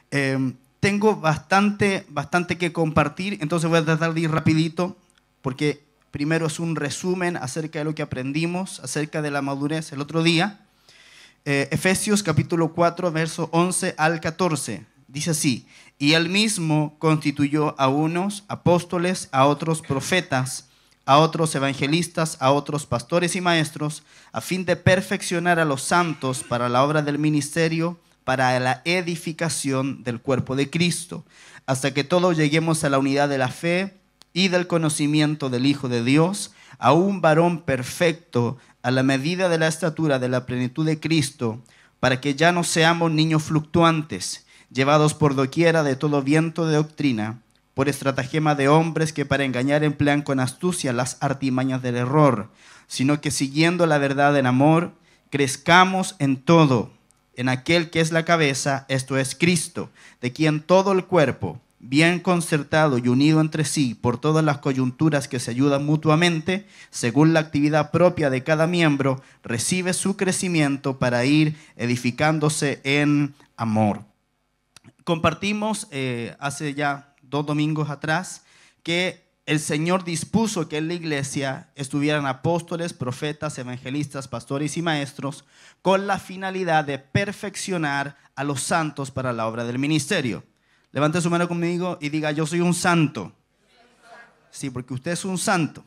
Tengo bastante que compartir, entonces voy a tratar de ir rapidito, porque primero es un resumen acerca de lo que aprendimos, acerca de la madurez el otro día. Efesios capítulo 4, verso 11 al 14, dice así: y él mismo constituyó a unos apóstoles, a otros profetas, a otros evangelistas, a otros pastores y maestros, a fin de perfeccionar a los santos para la obra del ministerio, para la edificación del cuerpo de Cristo, hasta que todos lleguemos a la unidad de la fe y del conocimiento del Hijo de Dios, a un varón perfecto, a la medida de la estatura de la plenitud de Cristo, para que ya no seamos niños fluctuantes, llevados por doquiera de todo viento de doctrina, por estratagema de hombres que para engañar emplean con astucia las artimañas del error, sino que siguiendo la verdad en amor, crezcamos en todo, en aquel que es la cabeza, esto es Cristo, de quien todo el cuerpo, bien concertado y unido entre sí por todas las coyunturas que se ayudan mutuamente, según la actividad propia de cada miembro, recibe su crecimiento para ir edificándose en amor. Compartimos hace ya 2 domingos atrás que el Señor dispuso que en la iglesia estuvieran apóstoles, profetas, evangelistas, pastores y maestros con la finalidad de perfeccionar a los santos para la obra del ministerio. Levante su mano conmigo y diga: yo soy un santo. Sí, porque usted es un santo.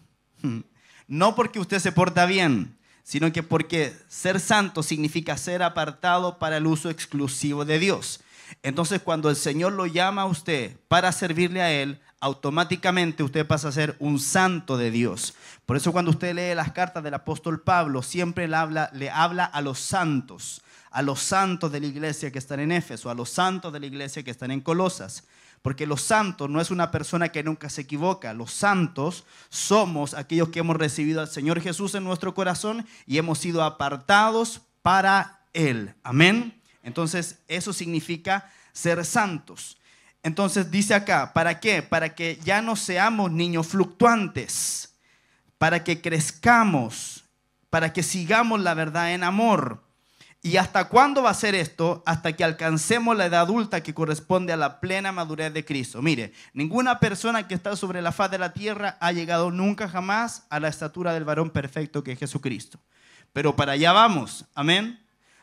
No porque usted se porta bien, sino que porque ser santo significa ser apartado para el uso exclusivo de Dios. Entonces, cuando el Señor lo llama a usted para servirle a Él, automáticamente usted pasa a ser un santo de Dios. Por eso cuando usted lee las cartas del apóstol Pablo, siempre le habla a los santos de la iglesia que están en Éfeso, a los santos de la iglesia que están en Colosas. Porque los santos no es una persona que nunca se equivoca. Los santos somos aquellos que hemos recibido al Señor Jesús en nuestro corazón y hemos sido apartados para Él. Amén. Entonces, eso significa ser santos. Entonces, dice acá, ¿para qué? Para que ya no seamos niños fluctuantes, para que crezcamos, para que sigamos la verdad en amor. ¿Y hasta cuándo va a ser esto? Hasta que alcancemos la edad adulta que corresponde a la plena madurez de Cristo. Mire, ninguna persona que está sobre la faz de la tierra ha llegado nunca jamás a la estatura del varón perfecto que es Jesucristo. Pero para allá vamos, amén.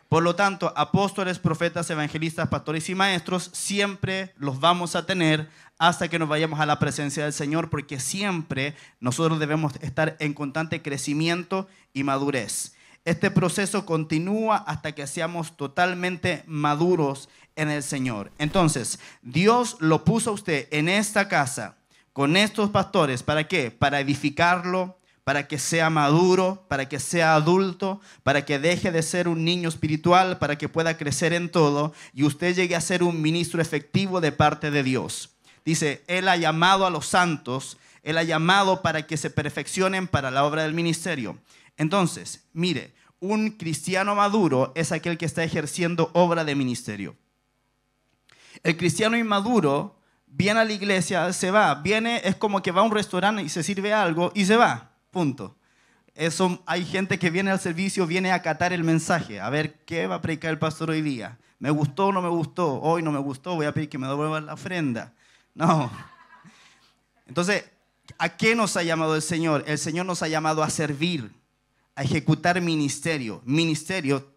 Por lo tanto, apóstoles, profetas, evangelistas, pastores y maestros siempre los vamos a tener hasta que nos vayamos a la presencia del Señor, porque siempre nosotros debemos estar en constante crecimiento y madurez. Este proceso continúa hasta que seamos totalmente maduros en el Señor. Entonces, Dios lo puso a usted en esta casa con estos pastores. ¿Para qué? Para edificarlo, para que sea maduro, para que sea adulto, para que deje de ser un niño espiritual, para que pueda crecer en todo y usted llegue a ser un ministro efectivo de parte de Dios. Dice, Él ha llamado a los santos, Él ha llamado para que se perfeccionen para la obra del ministerio. Entonces, mire, un cristiano maduro es aquel que está ejerciendo obra de ministerio. El cristiano inmaduro viene a la iglesia, se va, viene, es como que va a un restaurante y se sirve algo y se va. Punto. Eso, hay gente que viene al servicio, viene a acatar el mensaje, a ver qué va a predicar el pastor hoy día. ¿Me gustó o no me gustó? Hoy no me gustó, voy a pedir que me devuelvan la ofrenda. No. Entonces, ¿a qué nos ha llamado el Señor? El Señor nos ha llamado a servir, a ejecutar ministerio. Ministerio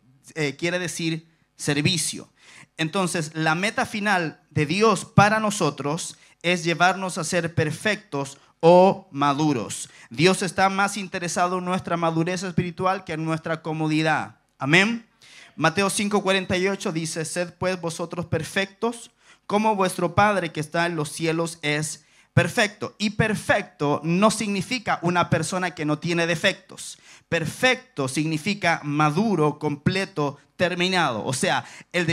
quiere decir servicio. Entonces, la meta final de Dios para nosotros es llevarnos a ser perfectos o maduros. Dios está más interesado en nuestra madurez espiritual que en nuestra comodidad. Amén. Mateo 5:48 dice: sed pues vosotros perfectos, como vuestro Padre que está en los cielos es perfecto. Y perfecto no significa una persona que no tiene defectos. Perfecto significa maduro, completo, terminado. O sea, el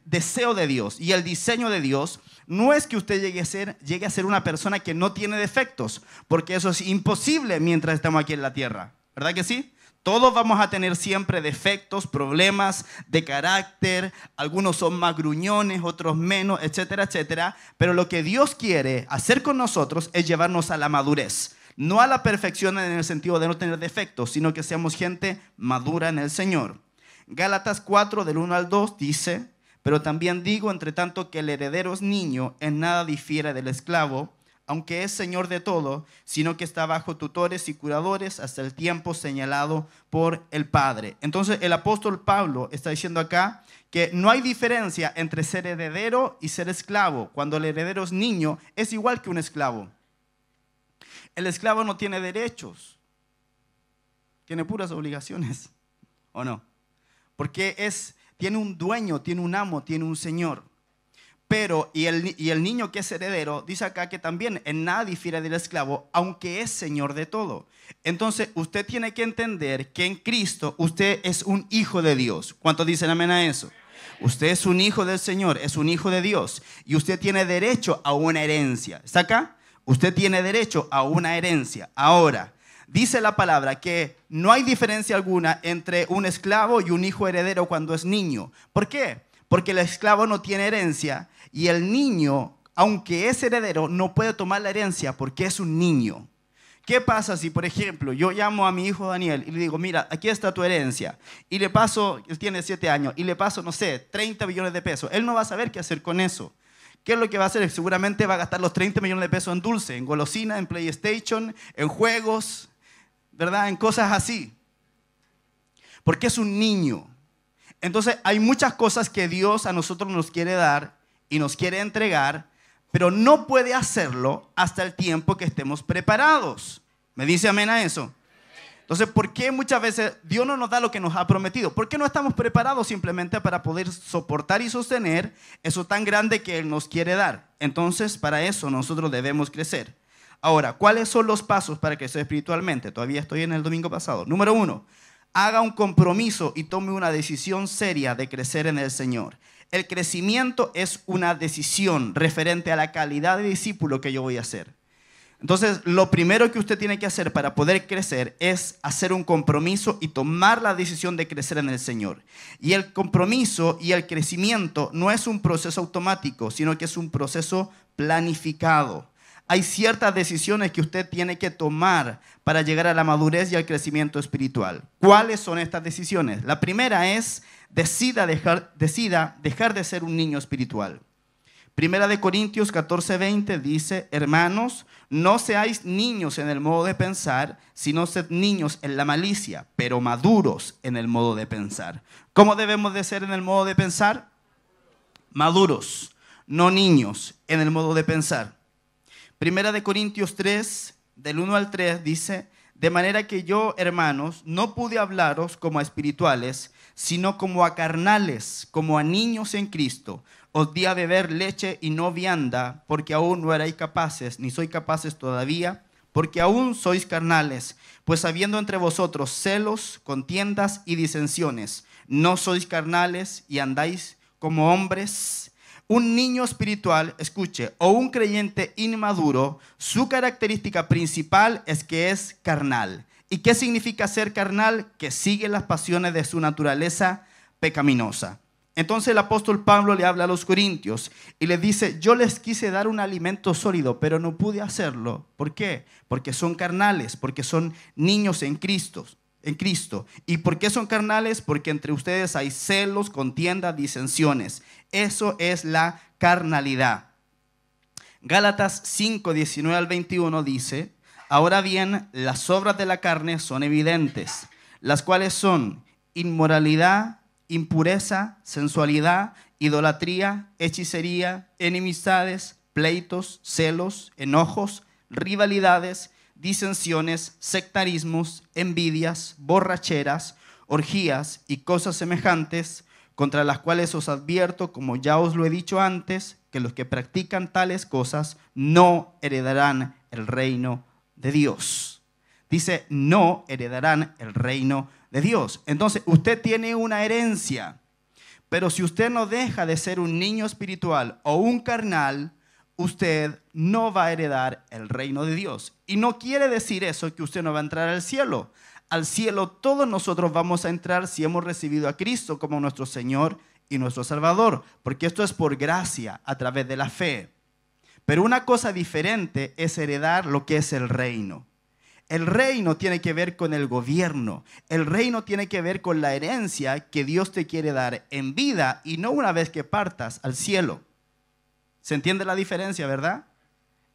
deseo de Dios y el diseño de Dios no es que usted llegue a ser una persona que no tiene defectos, porque eso es imposible mientras estamos aquí en la tierra. ¿Verdad que sí? Todos vamos a tener siempre defectos, problemas de carácter. Algunos son más gruñones, otros menos, etcétera, etcétera. Pero lo que Dios quiere hacer con nosotros es llevarnos a la madurez. No a la perfección en el sentido de no tener defectos, sino que seamos gente madura en el Señor. Gálatas 4, del 1 al 2 dice: Pero también digo, entre tanto, que el heredero es niño, en nada difiere del esclavo, aunque es señor de todo, sino que está bajo tutores y curadores hasta el tiempo señalado por el Padre. Entonces el apóstol Pablo está diciendo acá que no hay diferencia entre ser heredero y ser esclavo. Cuando el heredero es niño, es igual que un esclavo. El esclavo no tiene derechos, tiene puras obligaciones, ¿o no? Porque tiene un dueño, tiene un amo, tiene un señor. Pero, y el niño que es heredero, dice acá que también en nada difiere del esclavo, aunque es señor de todo. Entonces, usted tiene que entender que en Cristo usted es un hijo de Dios. ¿Cuántos dicen amén a eso? Usted es un hijo del Señor, es un hijo de Dios. Y usted tiene derecho a una herencia. ¿Está acá? Usted tiene derecho a una herencia. Ahora, dice la palabra que no hay diferencia alguna entre un esclavo y un hijo heredero cuando es niño. ¿Por qué? Porque el esclavo no tiene herencia y el niño, aunque es heredero, no puede tomar la herencia porque es un niño. ¿Qué pasa si, por ejemplo, yo llamo a mi hijo Daniel y le digo, mira, aquí está tu herencia, y le paso, él tiene 7 años, y le paso, no sé, 30 millones de pesos? Él no va a saber qué hacer con eso. ¿Qué es lo que va a hacer? Seguramente va a gastar los 30 millones de pesos en dulce, en golosina, en PlayStation, en juegos, ¿verdad? En cosas así. Porque es un niño. Entonces hay muchas cosas que Dios a nosotros nos quiere dar y nos quiere entregar, pero no puede hacerlo hasta el tiempo que estemos preparados. ¿Me dice amén a eso? Entonces, ¿por qué muchas veces Dios no nos da lo que nos ha prometido? ¿Por qué no estamos preparados simplemente para poder soportar y sostener eso tan grande que Él nos quiere dar? Entonces, para eso nosotros debemos crecer. Ahora, ¿cuáles son los pasos para crecer espiritualmente? Todavía estoy en el domingo pasado. Número 1, haga un compromiso y tome una decisión seria de crecer en el Señor. El crecimiento es una decisión referente a la calidad de discípulo que yo voy a ser. Entonces, lo primero que usted tiene que hacer para poder crecer es hacer un compromiso y tomar la decisión de crecer en el Señor. Y el compromiso y el crecimiento no es un proceso automático, sino que es un proceso planificado. Hay ciertas decisiones que usted tiene que tomar para llegar a la madurez y al crecimiento espiritual. ¿Cuáles son estas decisiones? La primera es, decida dejar de ser un niño espiritual. Primera de Corintios 14:20 dice, hermanos, no seáis niños en el modo de pensar, sino sed niños en la malicia, pero maduros en el modo de pensar. ¿Cómo debemos de ser en el modo de pensar? Maduros, no niños en el modo de pensar. Primera de Corintios 3, del 1 al 3 dice, de manera que yo, hermanos, no pude hablaros como a espirituales, sino como a carnales, como a niños en Cristo. Os di a beber leche y no vianda, porque aún no erais capaces, ni sois capaces todavía, porque aún sois carnales. Pues habiendo entre vosotros celos, contiendas y disensiones, no sois carnales y andáis como hombres. Un niño espiritual, escuche, o un creyente inmaduro, su característica principal es que es carnal. ¿Y qué significa ser carnal? Que sigue las pasiones de su naturaleza pecaminosa. Entonces el apóstol Pablo le habla a los corintios y les dice, yo les quise dar un alimento sólido, pero no pude hacerlo. ¿Por qué? Porque son carnales, porque son niños en Cristo. ¿Y por qué son carnales? Porque entre ustedes hay celos, contiendas, disensiones. Eso es la carnalidad. Gálatas 5, 19 al 21 dice, ahora bien, las obras de la carne son evidentes, las cuales son inmoralidad, impureza, sensualidad, idolatría, hechicería, enemistades, pleitos, celos, enojos, rivalidades, disensiones, sectarismos, envidias, borracheras, orgías y cosas semejantes, contra las cuales os advierto, como ya os lo he dicho antes, que los que practican tales cosas no heredarán el reino de Dios. Dice, no heredarán el reino de Dios. Entonces, usted tiene una herencia, pero si usted no deja de ser un niño espiritual o un carnal, usted no va a heredar el reino de Dios. Y no quiere decir eso que usted no va a entrar al cielo. Al cielo todos nosotros vamos a entrar si hemos recibido a Cristo como nuestro Señor y nuestro Salvador, porque esto es por gracia a través de la fe. Pero una cosa diferente es heredar lo que es el reino. El reino tiene que ver con el gobierno. El reino tiene que ver con la herencia que Dios te quiere dar en vida y no una vez que partas al cielo. ¿Se entiende la diferencia, verdad?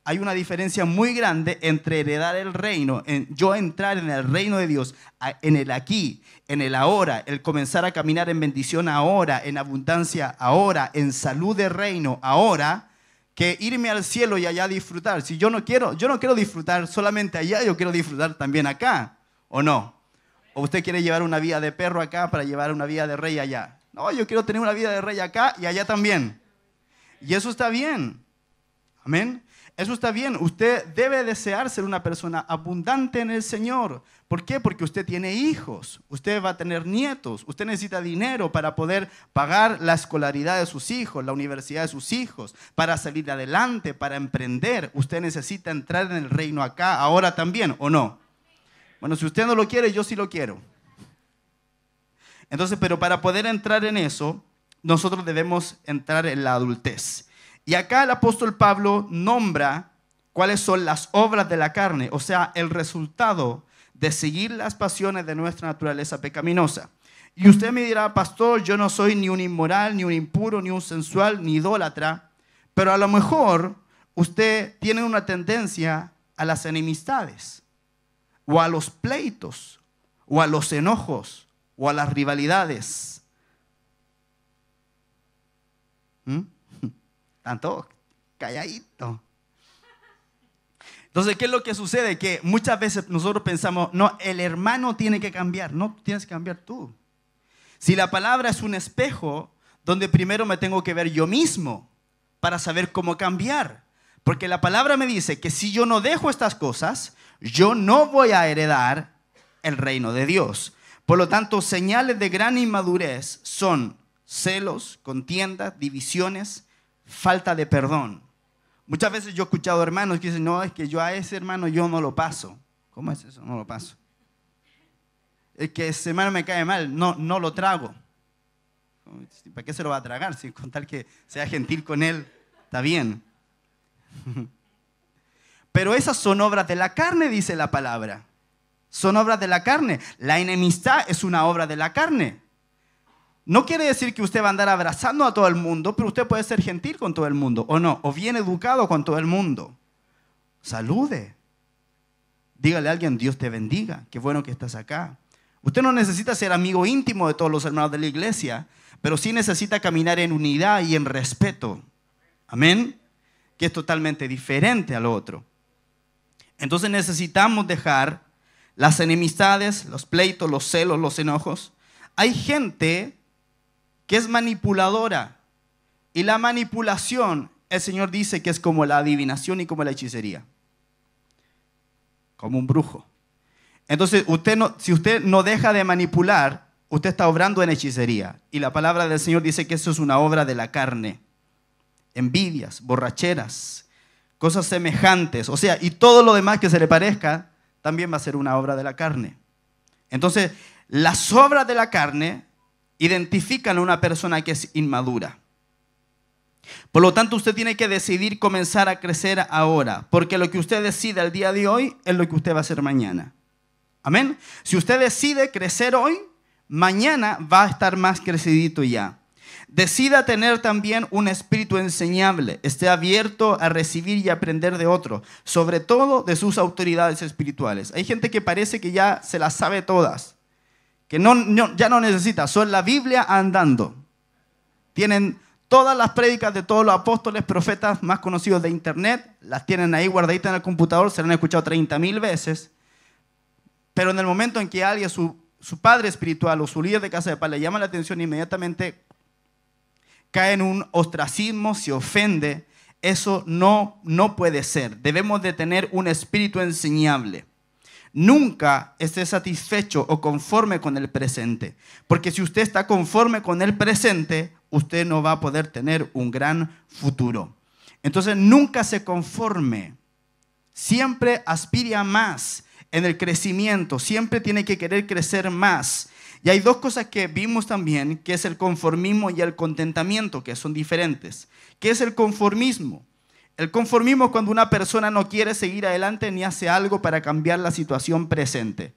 Hay una diferencia muy grande entre heredar el reino, yo entrar en el reino de Dios, en el aquí, en el ahora, el comenzar a caminar en bendición ahora, en abundancia ahora, en salud de reino ahora, que irme al cielo y allá disfrutar. Si yo no quiero disfrutar solamente allá, yo quiero disfrutar también acá, ¿o no? ¿O usted quiere llevar una vida de perro acá para llevar una vida de rey allá? No, yo quiero tener una vida de rey acá y allá también. Y eso está bien. Amén. Eso está bien. Usted debe desear ser una persona abundante en el Señor. ¿Por qué? Porque usted tiene hijos, usted va a tener nietos, usted necesita dinero para poder pagar la escolaridad de sus hijos, la universidad de sus hijos, para salir adelante, para emprender. Usted necesita entrar en el reino acá, ahora también, ¿o no? Bueno, si usted no lo quiere, yo sí lo quiero. Entonces, pero para poder entrar en eso, nosotros debemos entrar en la adultez. Y acá el apóstol Pablo nombra cuáles son las obras de la carne, o sea, el resultado de seguir las pasiones de nuestra naturaleza pecaminosa. Y usted me dirá, pastor, yo no soy ni un inmoral, ni un impuro, ni un sensual, ni idólatra, pero a lo mejor usted tiene una tendencia a las enemistades, o a los pleitos, o a los enojos, o a las rivalidades. Están todos calladitos. Entonces, ¿qué es lo que sucede? Que muchas veces nosotros pensamos, no, el hermano tiene que cambiar. No, tienes que cambiar tú. Si la palabra es un espejo, donde primero me tengo que ver yo mismo para saber cómo cambiar. Porque la palabra me dice que si yo no dejo estas cosas, yo no voy a heredar el reino de Dios. Por lo tanto, señales de gran inmadurez son celos, contiendas, divisiones, falta de perdón. Muchas veces yo he escuchado hermanos que dicen, no, es que yo a ese hermano yo no lo paso. ¿Cómo es eso? No lo paso. Es que ese hermano me cae mal, no lo trago. ¿Para qué se lo va a tragar? Si con tal que sea gentil con él, está bien. Pero esas son obras de la carne, dice la palabra. Son obras de la carne. La enemistad es una obra de la carne. No quiere decir que usted va a andar abrazando a todo el mundo, pero usted puede ser gentil con todo el mundo, o no, o bien educado con todo el mundo. Salude. Dígale a alguien, Dios te bendiga, qué bueno que estás acá. Usted no necesita ser amigo íntimo de todos los hermanos de la iglesia, pero sí necesita caminar en unidad y en respeto. Amén. Que es totalmente diferente al otro. Entonces necesitamos dejar las enemistades, los pleitos, los celos, los enojos. Hay gente que es manipuladora. Y la manipulación, el Señor dice que es como la adivinación y como la hechicería. Como un brujo. Entonces, si usted no deja de manipular, usted está obrando en hechicería. Y la palabra del Señor dice que eso es una obra de la carne. Envidias, borracheras, cosas semejantes. O sea, y todo lo demás que se le parezca, también va a ser una obra de la carne. Entonces, las obras de la carne identifican a una persona que es inmadura. Por lo tanto, usted tiene que decidir comenzar a crecer ahora, porque lo que usted decide el día de hoy es lo que usted va a hacer mañana. Amén. Si usted decide crecer hoy, mañana va a estar más crecidito ya. Decida tener también un espíritu enseñable. Esté abierto a recibir y aprender de otros, sobre todo de sus autoridades espirituales. Hay gente que parece que ya se las sabe todas, que ya no necesita, son la Biblia andando. Tienen todas las prédicas de todos los apóstoles, profetas más conocidos de internet, las tienen ahí guardaditas en el computador, se las han escuchado 30.000 veces, pero en el momento en que alguien, su padre espiritual o su líder de casa de paz le llama la atención, inmediatamente cae en un ostracismo, se ofende. Eso no puede ser. Debemos de tener un espíritu enseñable. Nunca esté satisfecho o conforme con el presente, porque si usted está conforme con el presente, usted no va a poder tener un gran futuro. Entonces, nunca se conforme, siempre aspire a más en el crecimiento, siempre tiene que querer crecer más. Y hay dos cosas que vimos también, que es el conformismo y el contentamiento, que son diferentes. ¿Qué es el conformismo? El conformismo es cuando una persona no quiere seguir adelante ni hace algo para cambiar la situación presente.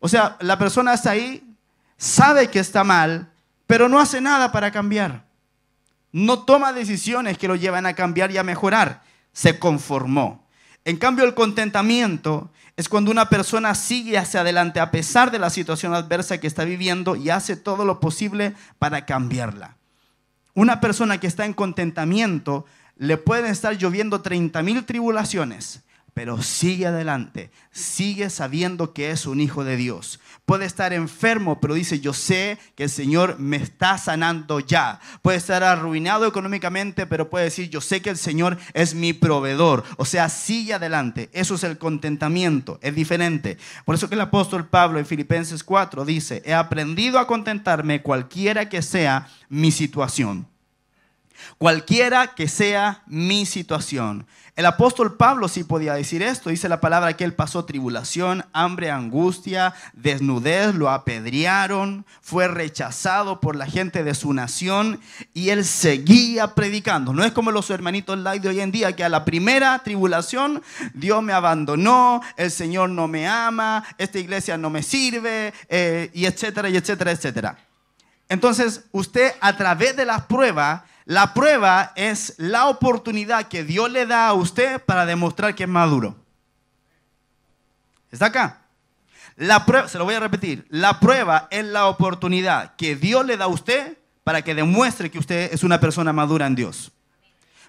O sea, la persona está ahí, sabe que está mal, pero no hace nada para cambiar. No toma decisiones que lo llevan a cambiar y a mejorar. Se conformó. En cambio, el contentamiento es cuando una persona sigue hacia adelante a pesar de la situación adversa que está viviendo y hace todo lo posible para cambiarla. Una persona que está en contentamiento le pueden estar lloviendo 30,000 tribulaciones, pero sigue adelante, sigue sabiendo que es un hijo de Dios. Puede estar enfermo, pero dice, yo sé que el Señor me está sanando ya. Puede estar arruinado económicamente, pero puede decir, yo sé que el Señor es mi proveedor. O sea, sigue adelante. Eso es el contentamiento, es diferente. Por eso que el apóstol Pablo en Filipenses 4 dice, he aprendido a contentarme cualquiera que sea mi situación. Cualquiera que sea mi situación. El apóstol Pablo sí podía decir esto. Dice la palabra que él pasó tribulación, hambre, angustia, desnudez, lo apedrearon, fue rechazado por la gente de su nación y él seguía predicando. No es como los hermanitos light de hoy en día que a la primera tribulación Dios me abandonó, el Señor no me ama, esta iglesia no me sirve, y etcétera, y etcétera, etcétera. Entonces usted a través de la prueba es la oportunidad que Dios le da a usted para demostrar que es maduro. ¿Está acá? La prueba, se lo voy a repetir, la prueba es la oportunidad que Dios le da a usted para que demuestre que usted es una persona madura en Dios.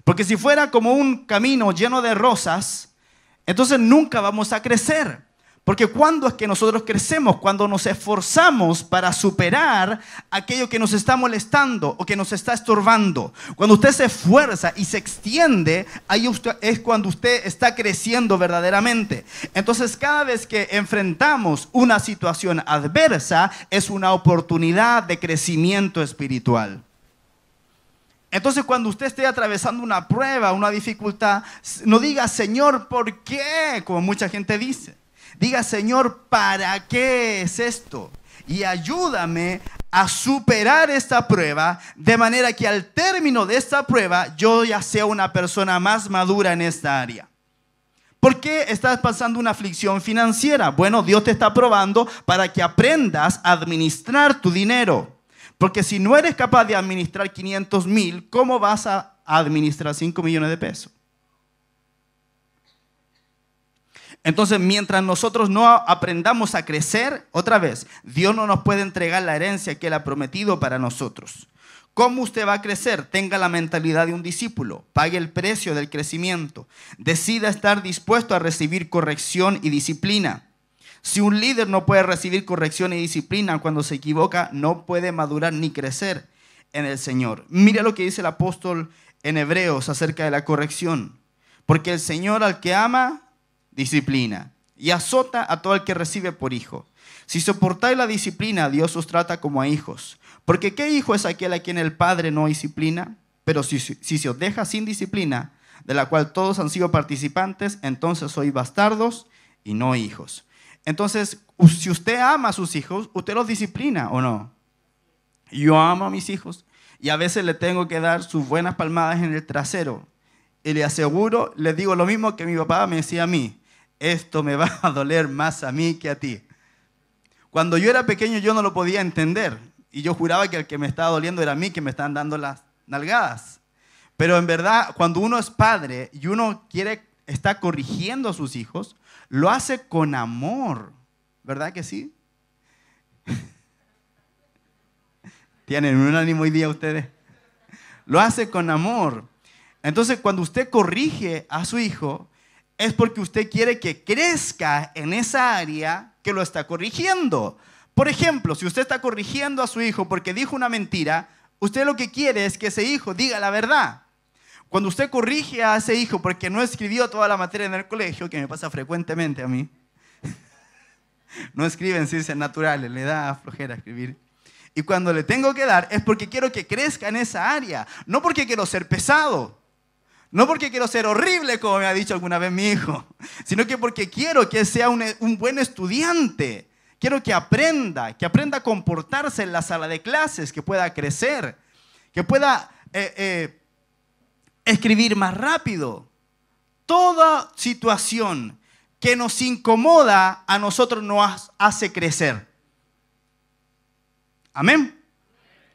Porque si fuera como un camino lleno de rosas, entonces nunca vamos a crecer. Porque ¿cuándo es que nosotros crecemos? Cuando nos esforzamos para superar aquello que nos está molestando o que nos está estorbando. Cuando usted se esfuerza y se extiende, ahí es cuando usted está creciendo verdaderamente. Entonces, cada vez que enfrentamos una situación adversa, es una oportunidad de crecimiento espiritual. Entonces, cuando usted esté atravesando una prueba, una dificultad, no diga, Señor, ¿por qué? Como mucha gente dice. Diga, Señor, ¿para qué es esto? Y ayúdame a superar esta prueba de manera que al término de esta prueba yo ya sea una persona más madura en esta área. ¿Por qué estás pasando una aflicción financiera? Bueno, Dios te está probando para que aprendas a administrar tu dinero. Porque si no eres capaz de administrar 500,000, ¿cómo vas a administrar 5 millones de pesos? Entonces, mientras nosotros no aprendamos a crecer, otra vez, Dios no nos puede entregar la herencia que Él ha prometido para nosotros. ¿Cómo usted va a crecer? Tenga la mentalidad de un discípulo, pague el precio del crecimiento, decida estar dispuesto a recibir corrección y disciplina. Si un líder no puede recibir corrección y disciplina cuando se equivoca, no puede madurar ni crecer en el Señor. Mira lo que dice el apóstol en Hebreos acerca de la corrección. Porque el Señor al que ama, disciplina y azota a todo el que recibe por hijo. Si soportáis la disciplina, Dios os trata como a hijos. Porque ¿qué hijo es aquel a quien el Padre no disciplina? Pero si se os deja sin disciplina, de la cual todos han sido participantes, entonces sois bastardos y no hijos. Entonces, si usted ama a sus hijos, usted los disciplina, ¿o no? Yo amo a mis hijos y a veces le tengo que dar sus buenas palmadas en el trasero. Y le aseguro, les digo lo mismo que mi papá me decía a mí. Esto me va a doler más a mí que a ti. Cuando yo era pequeño yo no lo podía entender. Y yo juraba que el que me estaba doliendo era a mí, que me estaban dando las nalgadas. Pero en verdad, cuando uno es padre y uno está corrigiendo a sus hijos, lo hace con amor. ¿Verdad que sí? ¿Tienen un ánimo hoy día ustedes? Lo hace con amor. Entonces, cuando usted corrige a su hijo, es porque usted quiere que crezca en esa área que lo está corrigiendo. Por ejemplo, si usted está corrigiendo a su hijo porque dijo una mentira, usted lo que quiere es que ese hijo diga la verdad. Cuando usted corrige a ese hijo porque no escribió toda la materia en el colegio, que me pasa frecuentemente a mí, no escriben ciencias naturales, le da flojera escribir. Y cuando le tengo que dar es porque quiero que crezca en esa área, no porque quiero ser pesado. No porque quiero ser horrible, como me ha dicho alguna vez mi hijo, sino que porque quiero que sea un buen estudiante. Quiero que aprenda a comportarse en la sala de clases, que pueda crecer, que pueda escribir más rápido. Toda situación que nos incomoda a nosotros nos hace crecer. Amén.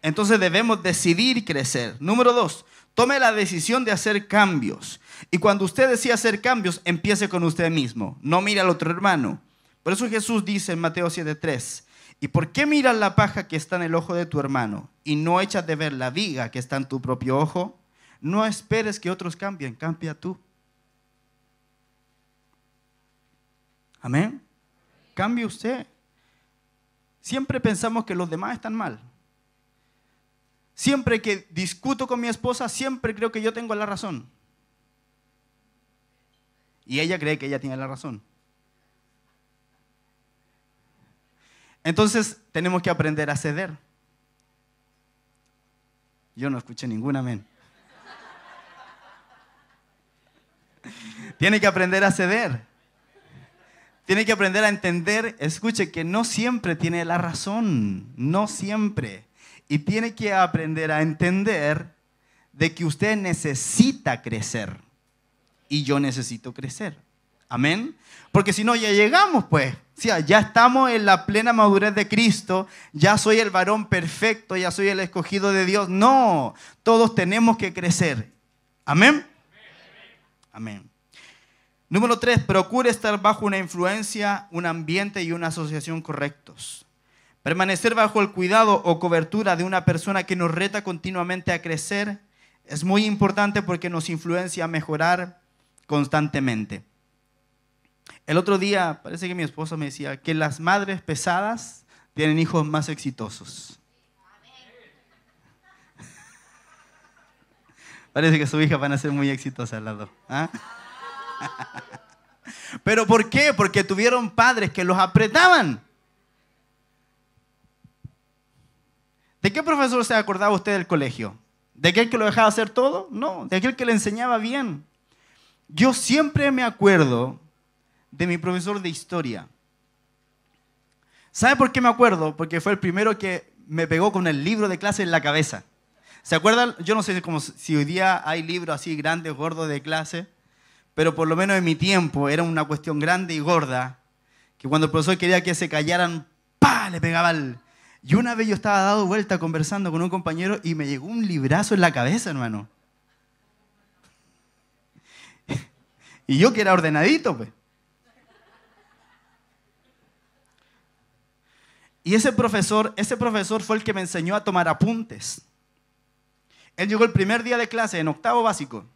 Entonces debemos decidir crecer. Número 2, tome la decisión de hacer cambios. Y cuando usted decida hacer cambios, empiece con usted mismo. No mire al otro hermano. Por eso Jesús dice en Mateo 7:3, ¿y por qué miras la paja que está en el ojo de tu hermano y no echas de ver la viga que está en tu propio ojo? No esperes que otros cambien, cambia tú. Amén. Cambie usted. Siempre pensamos que los demás están mal. Siempre que discuto con mi esposa, siempre creo que yo tengo la razón. Y ella cree que ella tiene la razón. Entonces tenemos que aprender a ceder. Yo no escuché ningún amén. Tiene que aprender a ceder. Tiene que aprender a entender, escuche, que no siempre tiene la razón. No siempre. Y tiene que aprender a entender de que usted necesita crecer. Y yo necesito crecer. Amén. Porque si no, ya llegamos, pues. O sea, ya estamos en la plena madurez de Cristo. Ya soy el varón perfecto. Ya soy el escogido de Dios. No. Todos tenemos que crecer. Amén. Amén. Número 3. Procure estar bajo una influencia, un ambiente y una asociación correctos. Permanecer bajo el cuidado o cobertura de una persona que nos reta continuamente a crecer es muy importante porque nos influencia a mejorar constantemente. El otro día, parece que mi esposa me decía que las madres pesadas tienen hijos más exitosos. Parece que sus hijas van a ser muy exitosas las dos. ¿Ah? ¿Pero por qué? Porque tuvieron padres que los apretaban. ¿De qué profesor se acordaba usted del colegio? ¿De aquel que lo dejaba hacer todo? No, de aquel que le enseñaba bien. Yo siempre me acuerdo de mi profesor de historia. ¿Sabe por qué me acuerdo? Porque fue el primero que me pegó con el libro de clase en la cabeza. ¿Se acuerdan? Yo no sé si hoy día hay libros así grandes, gordos de clase, pero por lo menos en mi tiempo era una cuestión grande y gorda, que cuando el profesor quería que se callaran, ¡pah!, le pegaba el... Y una vez yo estaba dado vuelta conversando con un compañero y me llegó un librazo en la cabeza, hermano. Y yo que era ordenadito, pues. Y ese profesor fue el que me enseñó a tomar apuntes. Él llegó el primer día de clase en octavo básico.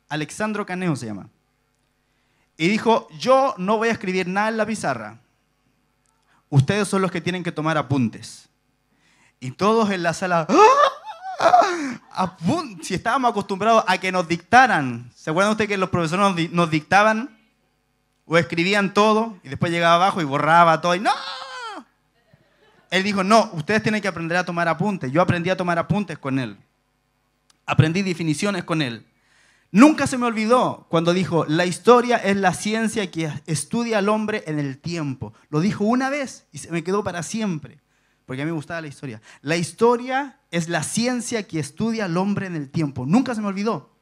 Alexandro Caneo se llama. Y dijo, yo no voy a escribir nada en la pizarra. Ustedes son los que tienen que tomar apuntes. Y todos en la sala, si estábamos acostumbrados a que nos dictaran. ¿Se acuerdan ustedes que los profesores nos dictaban? O escribían todo y después llegaba abajo y borraba todo y ¡no! Él dijo, no, ustedes tienen que aprender a tomar apuntes. Yo aprendí a tomar apuntes con él. Aprendí definiciones con él. Nunca se me olvidó cuando dijo, la historia es la ciencia que estudia al hombre en el tiempo. Lo dijo una vez y se me quedó para siempre, porque a mí me gustaba la historia. La historia es la ciencia que estudia al hombre en el tiempo. Nunca se me olvidó.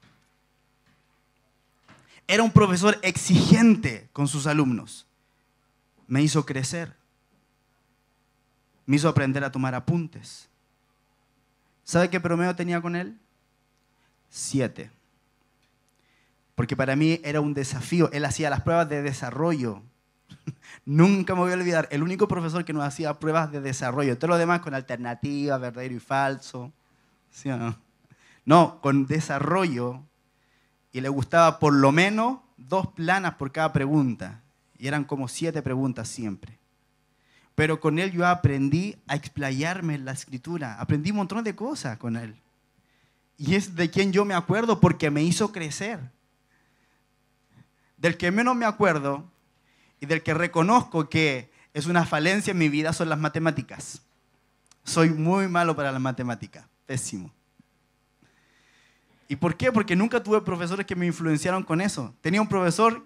Era un profesor exigente con sus alumnos. Me hizo crecer. Me hizo aprender a tomar apuntes. ¿Sabe qué promedio tenía con él? 7. Porque para mí era un desafío. Él hacía las pruebas de desarrollo. Nunca me voy a olvidar. El único profesor que nos hacía pruebas de desarrollo. Todo lo demás con alternativa, verdadero y falso. ¿Sí o no? No, con desarrollo. Y le gustaba por lo menos 2 planas por cada pregunta. Y eran como 7 preguntas siempre. Pero con él yo aprendí a explayarme en la escritura. Aprendí un montón de cosas con él. Y es de quien yo me acuerdo porque me hizo crecer. Del que menos me acuerdo y del que reconozco que es una falencia en mi vida son las matemáticas. Soy muy malo para las matemáticas, pésimo. ¿Y por qué? Porque nunca tuve profesores que me influenciaron con eso. Tenía un profesor,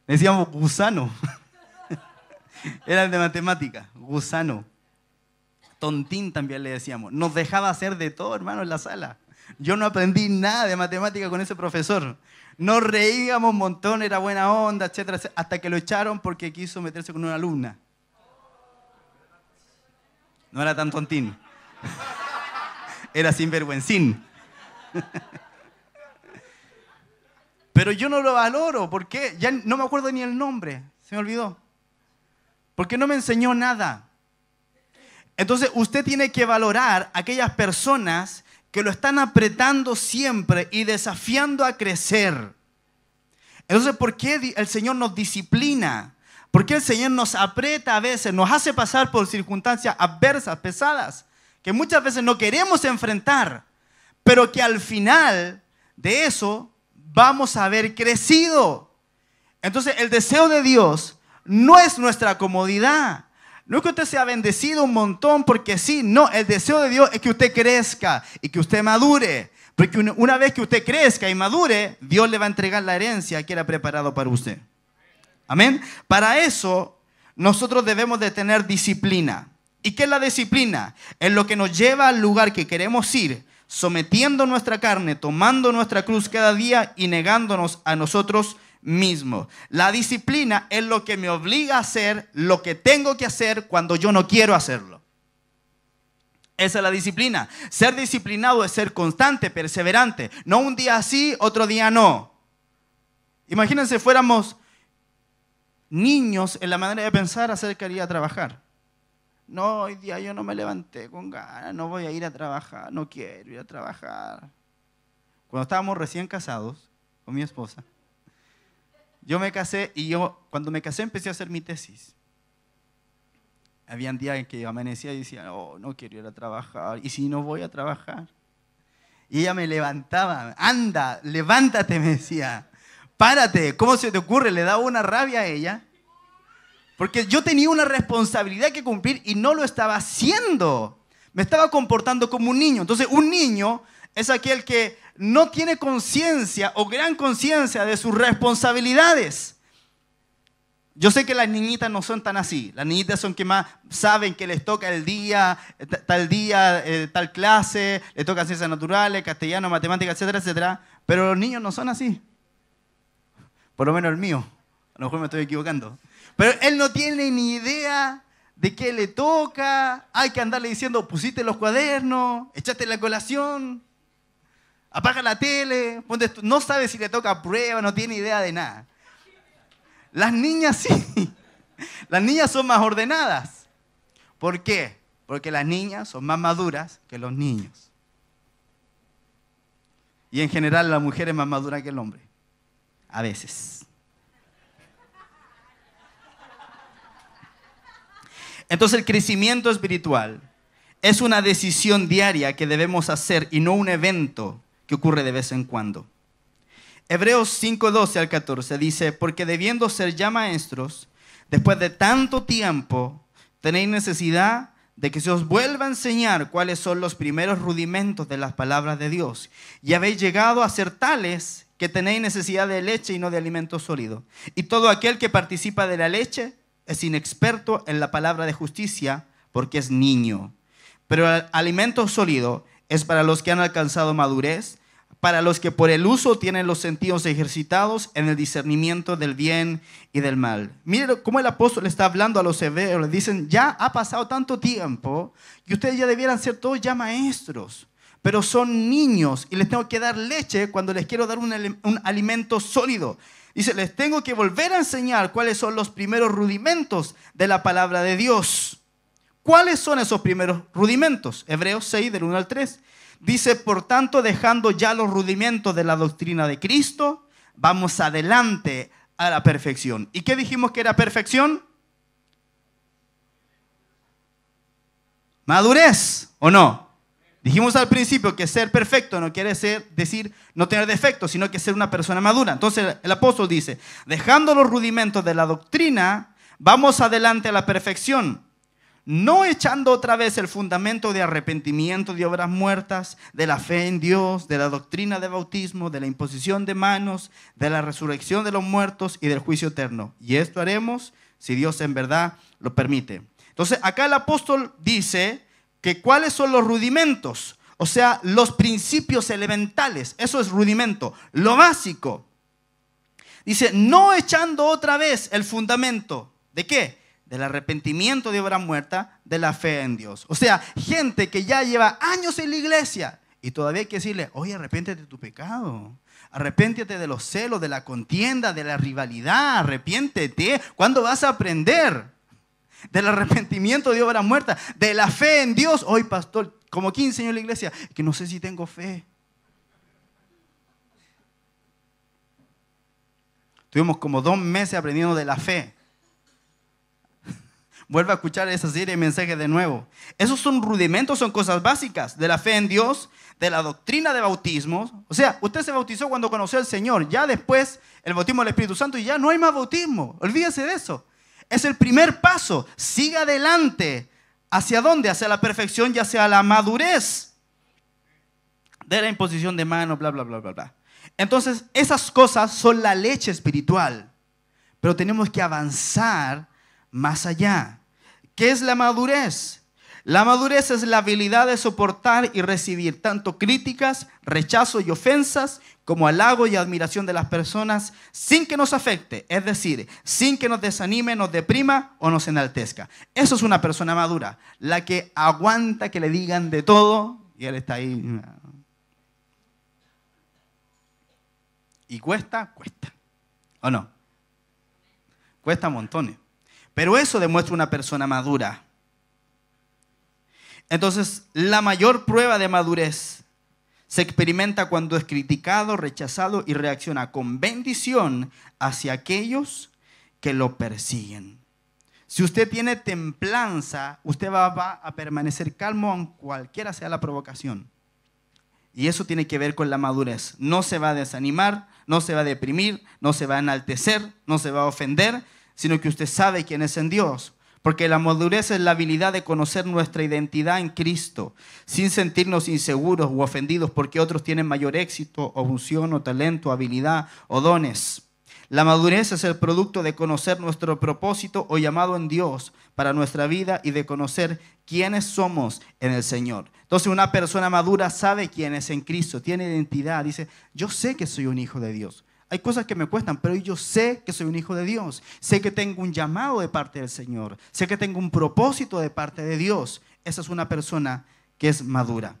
le decíamos gusano, era el de matemáticas, gusano. Tontín también le decíamos. Nos dejaba hacer de todo, hermano, en la sala. Yo no aprendí nada de matemática con ese profesor. Nos reíamos un montón, era buena onda, etcétera, etcétera, hasta que lo echaron porque quiso meterse con una alumna. No era tan tontín. Era sinvergüencín. Pero yo no lo valoro. ¿Por qué? Ya no me acuerdo ni el nombre. Se me olvidó. Porque no me enseñó nada. Entonces usted tiene que valorar a aquellas personas que lo están apretando siempre y desafiando a crecer. Entonces, ¿por qué el Señor nos disciplina? ¿Por qué el Señor nos aprieta a veces? Nos hace pasar por circunstancias adversas, pesadas, que muchas veces no queremos enfrentar, pero que al final de eso vamos a haber crecido. Entonces, el deseo de Dios no es nuestra comodidad. No es que usted sea bendecido un montón porque sí, no, el deseo de Dios es que usted crezca y que usted madure. Porque una vez que usted crezca y madure, Dios le va a entregar la herencia que era preparado para usted. Amén. Para eso, nosotros debemos de tener disciplina. ¿Y qué es la disciplina? Es lo que nos lleva al lugar que queremos ir, sometiendo nuestra carne, tomando nuestra cruz cada día y negándonos a nosotros mismos. La disciplina es lo que me obliga a hacer lo que tengo que hacer cuando yo no quiero hacerlo. Esa es la disciplina. Ser disciplinado es ser constante, perseverante. No un día sí, otro día no. Imagínense, fuéramos niños en la manera de pensar acerca de ir a trabajar. No, hoy día yo no me levanté con ganas, no voy a ir a trabajar, no quiero ir a trabajar. Cuando estábamos recién casados con mi esposa, yo me casé y cuando me casé empecé a hacer mi tesis. Habían días en que yo amanecía y decía, oh, no quiero ir a trabajar. ¿Y si no voy a trabajar? Y ella me levantaba, anda, levántate, me decía. Párate, ¿cómo se te ocurre? Le daba una rabia a ella. Porque yo tenía una responsabilidad que cumplir y no lo estaba haciendo. Me estaba comportando como un niño. Entonces, un niño es aquel que no tiene conciencia o gran conciencia de sus responsabilidades. Yo sé que las niñitas no son tan así. Las niñitas son que más saben que les toca el día, tal clase, les toca ciencias naturales, castellano, matemáticas, etcétera, etcétera. Pero los niños no son así. Por lo menos el mío. A lo mejor me estoy equivocando. Pero él no tiene ni idea de qué le toca. Hay que andarle diciendo, pusiste los cuadernos, echaste la colación, apaga la tele. No sabe si le toca prueba, no tiene idea de nada. Las niñas sí. Las niñas son más ordenadas. ¿Por qué? Porque las niñas son más maduras que los niños. Y en general la mujer es más madura que el hombre. A veces. Entonces el crecimiento espiritual es una decisión diaria que debemos hacer y no un evento que ocurre de vez en cuando. Hebreos 5:12 al 14 dice, porque debiendo ser ya maestros, después de tanto tiempo, tenéis necesidad de que se os vuelva a enseñar cuáles son los primeros rudimentos de las palabras de Dios. Y habéis llegado a ser tales que tenéis necesidad de leche y no de alimento sólido. Y todo aquel que participa de la leche es inexperto en la palabra de justicia porque es niño. Pero el alimento sólido es para los que han alcanzado madurez, para los que por el uso tienen los sentidos ejercitados en el discernimiento del bien y del mal. Miren cómo el apóstol está hablando a los hebreos. Les dicen, ya ha pasado tanto tiempo y ustedes ya debieran ser todos ya maestros. Pero son niños y les tengo que dar leche cuando les quiero dar un alimento sólido. Dice, les tengo que volver a enseñar cuáles son los primeros rudimentos de la palabra de Dios. ¿Cuáles son esos primeros rudimentos? Hebreos 6, del 1 al 3. Dice, por tanto, dejando ya los rudimentos de la doctrina de Cristo, vamos adelante a la perfección. ¿Y qué dijimos que era perfección? Madurez, ¿o no? Dijimos al principio que ser perfecto no quiere decir no tener defectos, sino que ser una persona madura. Entonces el apóstol dice, dejando los rudimentos de la doctrina, vamos adelante a la perfección. No echando otra vez el fundamento de arrepentimiento de obras muertas, de la fe en Dios, de la doctrina de bautismo, de la imposición de manos, de la resurrección de los muertos y del juicio eterno. Y esto haremos si Dios en verdad lo permite. Entonces acá el apóstol dice que ¿cuáles son los rudimentos? O sea, los principios elementales. Eso es rudimento, lo básico. Dice, no echando otra vez el fundamento. ¿De qué? Del arrepentimiento de obra muerta, de la fe en Dios. O sea, gente que ya lleva años en la iglesia y todavía hay que decirle, oye, arrepiéntete de tu pecado. Arrepiéntete de los celos, de la contienda, de la rivalidad. Arrepiéntete. ¿Cuándo vas a aprender? Del arrepentimiento de obra muerta, de la fe en Dios. Hoy, pastor, como 15 años en la iglesia, que no sé si tengo fe. Tuvimos como 2 meses aprendiendo de la fe. Vuelve a escuchar esa serie de mensajes de nuevo. Esos son rudimentos, son cosas básicas de la fe en Dios, de la doctrina de bautismos. O sea, usted se bautizó cuando conoció al Señor. Ya después el bautismo del Espíritu Santo y ya no hay más bautismo. Olvídese de eso. Es el primer paso. Siga adelante. ¿Hacia dónde? Hacia la perfección y hacia la madurez. De la imposición de manos, bla, bla, bla, bla, bla. Entonces, esas cosas son la leche espiritual. Pero tenemos que avanzar más allá. ¿Qué es la madurez? La madurez es la habilidad de soportar y recibir tanto críticas, rechazo y ofensas, como halago y admiración de las personas, sin que nos afecte, es decir, sin que nos desanime, nos deprima o nos enaltezca. Eso es una persona madura, la que aguanta que le digan de todo y él está ahí. Y cuesta, ¿o no? Cuesta montones. Pero eso demuestra una persona madura. Entonces, la mayor prueba de madurez se experimenta cuando es criticado, rechazado y reacciona con bendición hacia aquellos que lo persiguen. Si usted tiene templanza, usted va a permanecer calmo aunque cualquiera sea la provocación. Y eso tiene que ver con la madurez. No se va a desanimar, no se va a deprimir, no se va a enaltecer, no se va a ofender, sino que usted sabe quién es en Dios. Porque la madurez es la habilidad de conocer nuestra identidad en Cristo, sin sentirnos inseguros u ofendidos porque otros tienen mayor éxito, o unción, o talento, habilidad, o dones. La madurez es el producto de conocer nuestro propósito o llamado en Dios para nuestra vida y de conocer quiénes somos en el Señor. Entonces, una persona madura sabe quién es en Cristo, tiene identidad, dice, yo sé que soy un hijo de Dios. Hay cosas que me cuestan, pero yo sé que soy un hijo de Dios. Sé que tengo un llamado de parte del Señor. Sé que tengo un propósito de parte de Dios. Esa es una persona que es madura.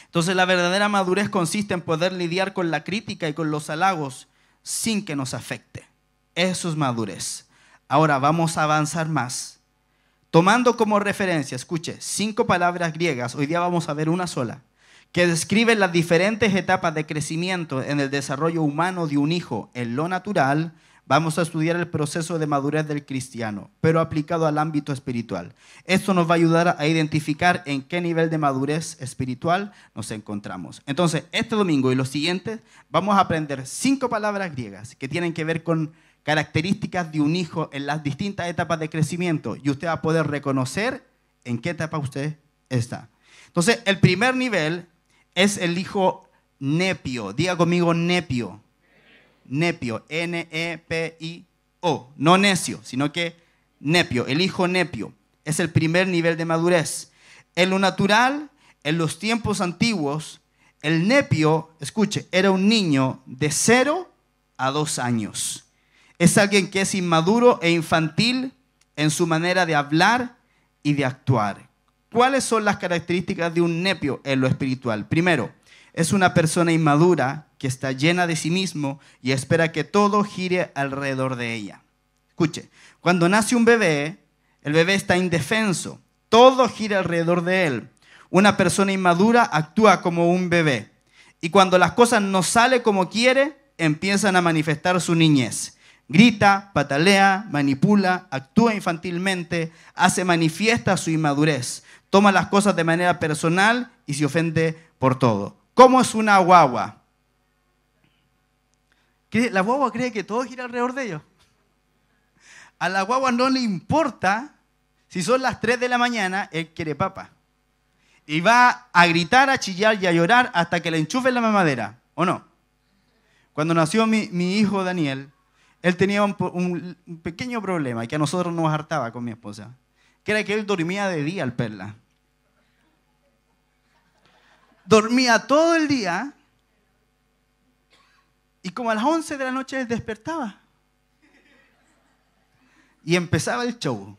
Entonces, la verdadera madurez consiste en poder lidiar con la crítica y con los halagos sin que nos afecte. Eso es madurez. Ahora vamos a avanzar más. Tomando como referencia, escuche, 5 palabras griegas. Hoy día vamos a ver una sola, que describen las diferentes etapas de crecimiento en el desarrollo humano de un hijo en lo natural. Vamos a estudiar el proceso de madurez del cristiano, pero aplicado al ámbito espiritual. Esto nos va a ayudar a identificar en qué nivel de madurez espiritual nos encontramos. Entonces, este domingo y los siguientes vamos a aprender 5 palabras griegas que tienen que ver con características de un hijo en las distintas etapas de crecimiento. Y usted va a poder reconocer en qué etapa usted está. Entonces, el primer nivel es el hijo nepio. Diga conmigo nepio. Nepio, N-E-P-I-O. No necio, sino que nepio. El hijo nepio es el primer nivel de madurez. En lo natural, en los tiempos antiguos, el nepio, escuche, era un niño de 0 a 2 años. Es alguien que es inmaduro e infantil en su manera de hablar y de actuar. ¿Cuáles son las características de un nepio en lo espiritual? Primero, es una persona inmadura que está llena de sí mismo y espera que todo gire alrededor de ella. Escuche, cuando nace un bebé, el bebé está indefenso. Todo gira alrededor de él. Una persona inmadura actúa como un bebé. Y cuando las cosas no salen como quiere, empiezan a manifestar su niñez. Grita, patalea, manipula, actúa infantilmente, hace manifiesta su inmadurez. Toma las cosas de manera personal y se ofende por todo. ¿Cómo es una guagua? La guagua cree que todo gira alrededor de ellos. A la guagua no le importa si son las 3 de la mañana, él quiere papa. Y va a gritar, a chillar y a llorar hasta que le enchufen la mamadera, ¿o no? Cuando nació mi hijo Daniel, él tenía un pequeño problema que a nosotros nos hartaba con mi esposa, que era que él dormía de día al perla. dormía todo el día y como a las 11 de la noche él despertaba y empezaba el show.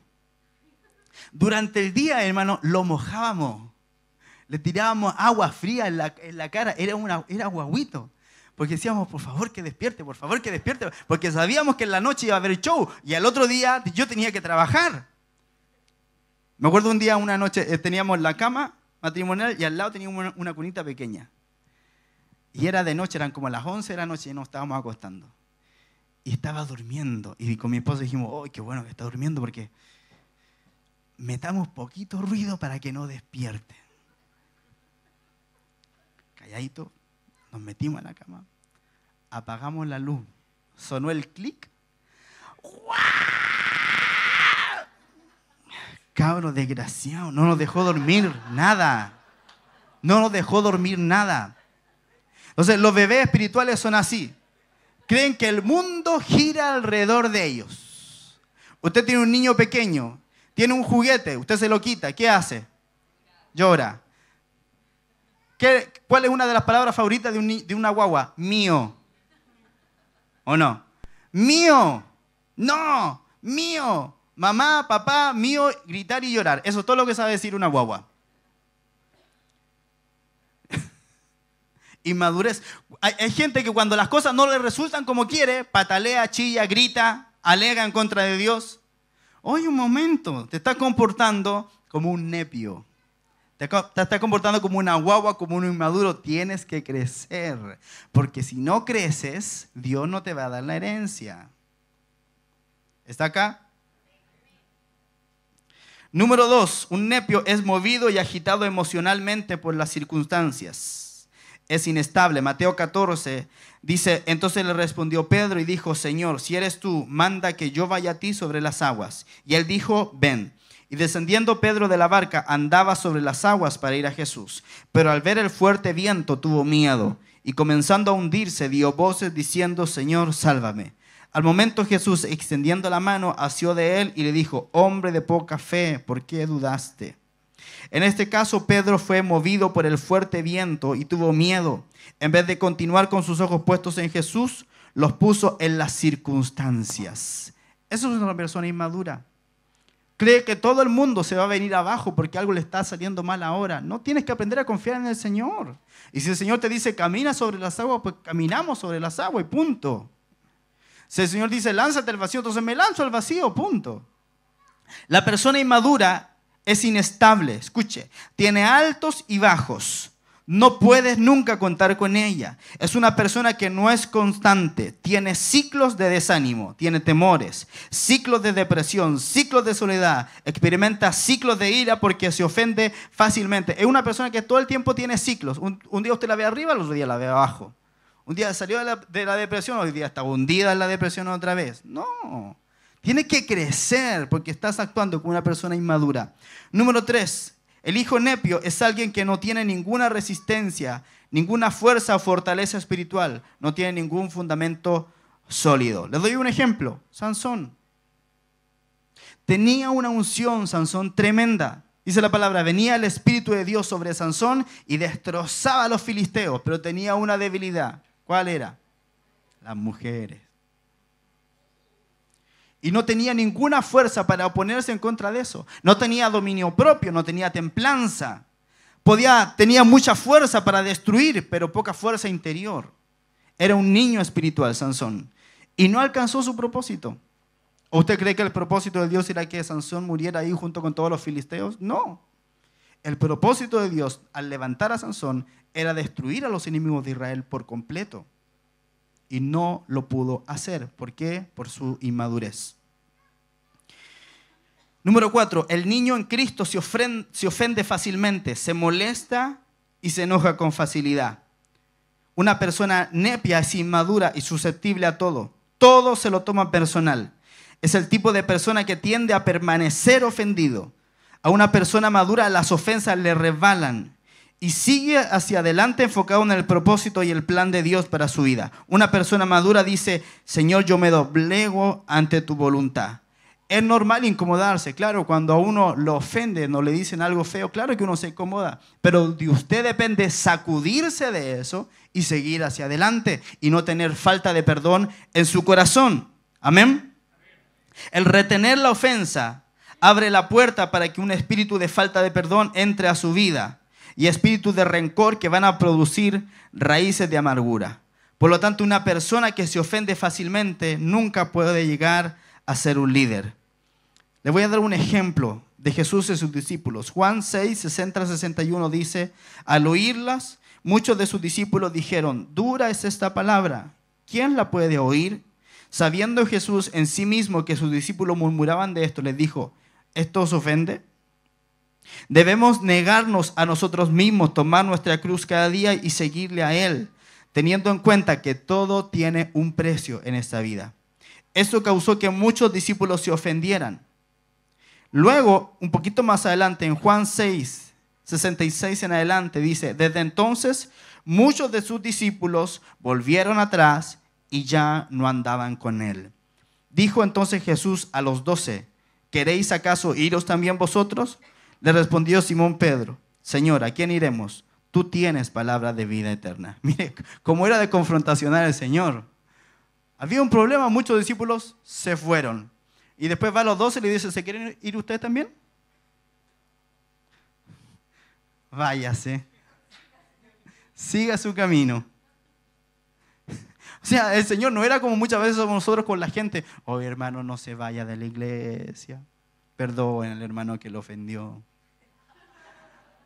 Durante el día, hermano, lo mojábamos, le tirábamos agua fría en la cara, era guaguito. Porque decíamos, por favor que despierte, porque sabíamos que en la noche iba a haber show y al otro día yo tenía que trabajar. Me acuerdo un día, una noche, teníamos la cama matrimonial y al lado teníamos una cunita pequeña. Y era de noche, eran como las 11 de la noche y nos estábamos acostando. Y estaba durmiendo. Y con mi esposo dijimos, ¡oh, qué bueno que está durmiendo! Porque metamos poquito ruido para que no despierte. Calladito, nos metimos a la cama, apagamos la luz, sonó el clic. Cabro desgraciado, no nos dejó dormir nada. Entonces los bebés espirituales son así. Creen que el mundo gira alrededor de ellos. Usted tiene un niño pequeño, tiene un juguete, usted se lo quita, ¿qué hace? Llora. ¿Cuál es una de las palabras favoritas de una guagua? Mío. ¿O no? Mío. No. Mío. Mamá, papá, mío, gritar y llorar. Eso es todo lo que sabe decir una guagua. Inmadurez. Hay gente que cuando las cosas no le resultan como quiere, patalea, chilla, grita, alega en contra de Dios. Oye, un momento, te estás comportando como un nepio. Te estás comportando como una guagua, como un inmaduro. Tienes que crecer. Porque si no creces, Dios no te va a dar la herencia. ¿Está acá? Número 2. Un nepio es movido y agitado emocionalmente por las circunstancias. Es inestable. Mateo 14 dice, entonces le respondió Pedro y dijo, Señor, si eres tú, manda que yo vaya a ti sobre las aguas. Y él dijo, ven. Y descendiendo Pedro de la barca, andaba sobre las aguas para ir a Jesús. Pero al ver el fuerte viento tuvo miedo, y comenzando a hundirse dio voces diciendo, Señor, sálvame. Al momento Jesús, extendiendo la mano, asió de él y le dijo, hombre de poca fe, ¿por qué dudaste? En este caso Pedro fue movido por el fuerte viento y tuvo miedo. En vez de continuar con sus ojos puestos en Jesús, los puso en las circunstancias. Eso es una persona inmadura. Cree que todo el mundo se va a venir abajo porque algo le está saliendo mal ahora. No, tienes que aprender a confiar en el Señor. Y si el Señor te dice, camina sobre las aguas, pues caminamos sobre las aguas y punto. Si el Señor dice, lánzate al vacío, entonces me lanzo al vacío, punto. La persona inmadura es inestable, escuche, tiene altos y bajos. No puedes nunca contar con ella. Es una persona que no es constante. Tiene ciclos de desánimo, tiene temores, ciclos de depresión, ciclos de soledad. Experimenta ciclos de ira porque se ofende fácilmente. Es una persona que todo el tiempo tiene ciclos. Un día usted la ve arriba, el otro día la ve abajo. Un día salió de la depresión, hoy día está hundida en la depresión otra vez. No. Tiene que crecer porque estás actuando como una persona inmadura. Número 3. El hijo nepio es alguien que no tiene ninguna resistencia, ninguna fuerza o fortaleza espiritual, no tiene ningún fundamento sólido. Les doy un ejemplo. Sansón. Tenía una unción, Sansón, tremenda. Dice la palabra, venía el Espíritu de Dios sobre Sansón y destrozaba a los filisteos, pero tenía una debilidad. ¿Cuál era? Las mujeres. Y no tenía ninguna fuerza para oponerse en contra de eso. No tenía dominio propio, no tenía templanza. Tenía mucha fuerza para destruir, pero poca fuerza interior. Era un niño espiritual, Sansón. Y no alcanzó su propósito. ¿O usted cree que el propósito de Dios era que Sansón muriera ahí junto con todos los filisteos? No. El propósito de Dios al levantar a Sansón era destruir a los enemigos de Israel por completo. Y no lo pudo hacer. ¿Por qué? Por su inmadurez. Número 4. El niño en Cristo se ofende fácilmente, se molesta y se enoja con facilidad. Una persona nepia es inmadura y susceptible a todo. Todo se lo toma personal. Es el tipo de persona que tiende a permanecer ofendido. A una persona madura las ofensas le resbalan. Y sigue hacia adelante enfocado en el propósito y el plan de Dios para su vida. Una persona madura dice, Señor, yo me doblego ante tu voluntad. Es normal incomodarse, claro, cuando a uno lo ofenden o le dicen algo feo, claro que uno se incomoda, pero de usted depende sacudirse de eso y seguir hacia adelante y no tener falta de perdón en su corazón. Amén. El retener la ofensa abre la puerta para que un espíritu de falta de perdón entre a su vida y espíritus de rencor que van a producir raíces de amargura. Por lo tanto, una persona que se ofende fácilmente nunca puede llegar a ser un líder. Le voy a dar un ejemplo de Jesús y sus discípulos. Juan 6, 60-61 dice, al oírlas, muchos de sus discípulos dijeron, dura es esta palabra, ¿quién la puede oír? Sabiendo Jesús en sí mismo que sus discípulos murmuraban de esto, les dijo, ¿esto os ofende? Debemos negarnos a nosotros mismos, tomar nuestra cruz cada día y seguirle a Él, teniendo en cuenta que todo tiene un precio en esta vida. Esto causó que muchos discípulos se ofendieran. Luego, un poquito más adelante, en Juan 6, 66 en adelante, dice, desde entonces muchos de sus discípulos volvieron atrás y ya no andaban con él. Dijo entonces Jesús a los 12, ¿queréis acaso iros también vosotros? Le respondió Simón Pedro, Señor, ¿a quién iremos? Tú tienes palabra de vida eterna. Mire, cómo era de confrontacional el Señor. Había un problema, muchos discípulos se fueron. Y después va a los 12 y le dice, ¿se quieren ir ustedes también? Váyase. Siga su camino. O sea, el Señor no era como muchas veces somos nosotros con la gente. Oh, hermano, no se vaya de la iglesia. Perdón al hermano que lo ofendió.